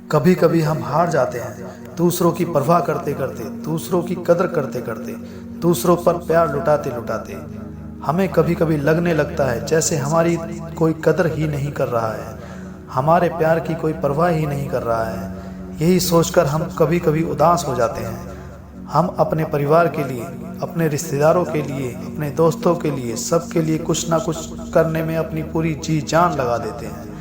कभी कभी हम हार जाते हैं, दूसरों की परवाह करते करते, दूसरों की कदर करते करते, दूसरों पर प्यार लुटाते लुटाते। हमें कभी कभी लगने लगता है जैसे हमारी कोई कदर ही नहीं कर रहा है, हमारे प्यार की कोई परवाह ही नहीं कर रहा है। यही सोचकर हम कभी कभी उदास हो जाते हैं। हम अपने परिवार के लिए, अपने रिश्तेदारों के लिए, अपने दोस्तों के लिए, सबके लिए कुछ ना कुछ करने में अपनी पूरी जी जान लगा देते हैं,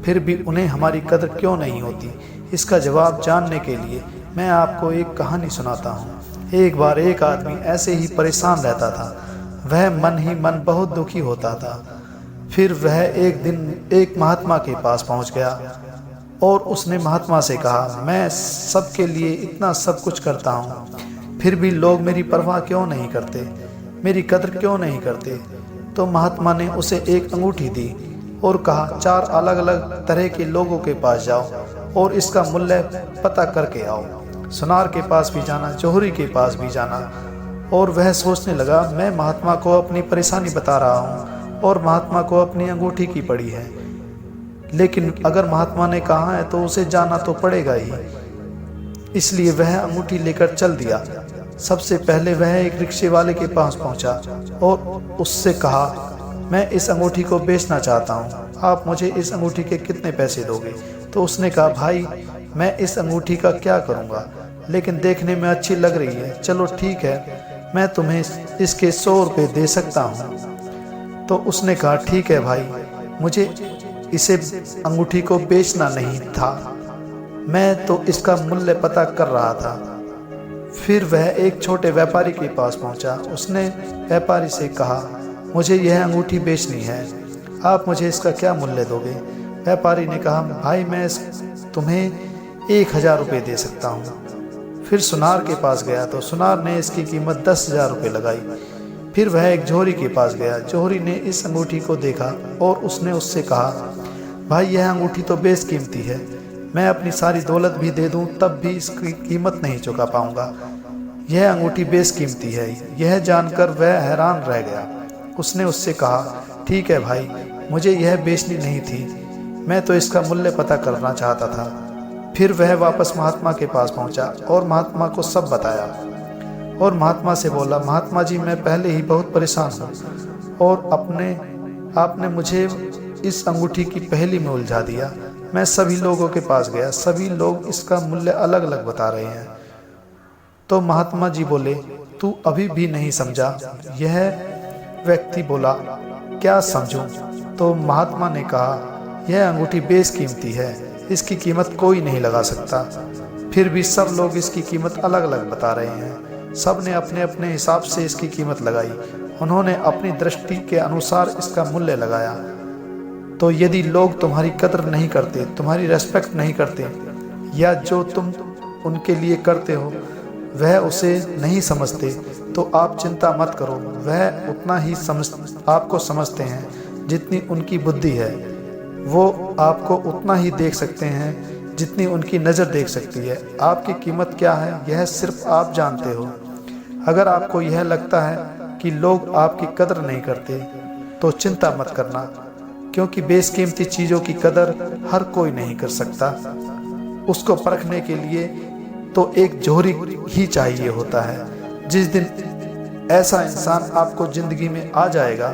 फिर भी उन्हें हमारी कदर क्यों नहीं होती। इसका जवाब जानने के लिए मैं आपको एक कहानी सुनाता हूँ। एक बार एक आदमी ऐसे ही परेशान रहता था। वह मन ही मन बहुत दुखी होता था। फिर वह एक दिन एक महात्मा के पास पहुँच गया और उसने महात्मा से कहा, मैं सबके लिए इतना सब कुछ करता हूँ, फिर भी लोग मेरी परवाह क्यों नहीं करते, मेरी कदर क्यों नहीं करते। तो महात्मा ने उसे एक अंगूठी दी और कहा, 4 अलग अलग तरह के लोगों के पास जाओ और इसका मूल्य पता करके आओ। सुनार के पास भी जाना, जौहरी के पास भी जाना। और वह सोचने लगा, मैं महात्मा को अपनी परेशानी बता रहा हूँ और महात्मा को अपनी अंगूठी की पड़ी है, लेकिन अगर महात्मा ने कहा है तो उसे जाना तो पड़ेगा ही। इसलिए वह अंगूठी लेकर चल दिया। सबसे पहले वह एक रिक्शे वाले के पास पहुंचा और उससे कहा, मैं इस अंगूठी को बेचना चाहता हूँ, आप मुझे इस अंगूठी के कितने पैसे दोगे। तो उसने कहा, भाई मैं इस अंगूठी का क्या करूँगा, लेकिन देखने में अच्छी लग रही है, चलो ठीक है, मैं तुम्हें इसके 100 रुपये दे सकता हूँ। तो उसने कहा, ठीक है भाई, मुझे इसे अंगूठी को बेचना नहीं था, मैं तो इसका मूल्य पता कर रहा था। फिर वह एक छोटे व्यापारी के पास पहुंचा। उसने व्यापारी से कहा, मुझे यह अंगूठी बेचनी है, आप मुझे इसका क्या मूल्य दोगे। व्यापारी ने कहा, भाई मैं तुम्हें 1000 रुपये दे सकता हूँ। फिर सुनार के पास गया तो सुनार ने इसकी कीमत 10,000 रुपये लगाई। फिर वह एक जौहरी के पास गया। जौहरी ने इस अंगूठी को देखा और उसने उससे कहा, भाई यह अंगूठी तो बेशकीमती है, मैं अपनी सारी दौलत भी दे दूं तब भी इसकी कीमत नहीं चुका पाऊंगा, यह अंगूठी बेशकीमती है। यह जानकर वह हैरान रह गया। उसने उससे कहा, ठीक है भाई, मुझे यह बेचनी नहीं थी, मैं तो इसका मूल्य पता करना चाहता था। फिर वह वापस महात्मा के पास पहुंचा और महात्मा को सब बताया और महात्मा से बोला, महात्मा जी मैं पहले ही बहुत परेशान हूँ और आपने मुझे इस अंगूठी की पहेली में उलझा दिया। मैं सभी लोगों के पास गया, सभी लोग इसका मूल्य अलग अलग बता रहे हैं। तो महात्मा जी बोले, तू अभी भी नहीं समझा। यह व्यक्ति बोला, क्या समझूं। तो महात्मा ने कहा, यह अंगूठी बेशकीमती है, इसकी कीमत कोई नहीं लगा सकता, फिर भी सब लोग इसकी कीमत अलग अलग बता रहे हैं। सब ने अपने अपने हिसाब से इसकी कीमत लगाई, उन्होंने अपनी दृष्टि के अनुसार इसका मूल्य लगाया। तो यदि लोग तुम्हारी कदर नहीं करते, तुम्हारी रेस्पेक्ट नहीं करते, या जो तुम उनके लिए करते हो वह उसे नहीं समझते, तो आप चिंता मत करो, वह उतना ही आपको समझते हैं जितनी उनकी बुद्धि है। वो आपको उतना ही देख सकते हैं जितनी उनकी नज़र देख सकती है। आपकी कीमत क्या है यह सिर्फ आप जानते हो। अगर आपको यह लगता है कि लोग आपकी कदर नहीं करते तो चिंता मत करना, क्योंकि बेशकीमती चीज़ों की कदर हर कोई नहीं कर सकता। उसको परखने के लिए तो एक जौहरी ही चाहिए होता है। जिस दिन ऐसा इंसान आपको जिंदगी में आ जाएगा,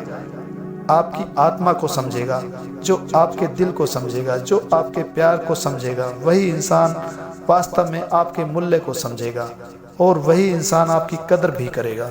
आपकी आत्मा को समझेगा, जो आपके दिल को समझेगा, जो आपके प्यार को समझेगा, वही इंसान वास्तव में आपके मूल्य को समझेगा और वही इंसान आपकी कदर भी करेगा।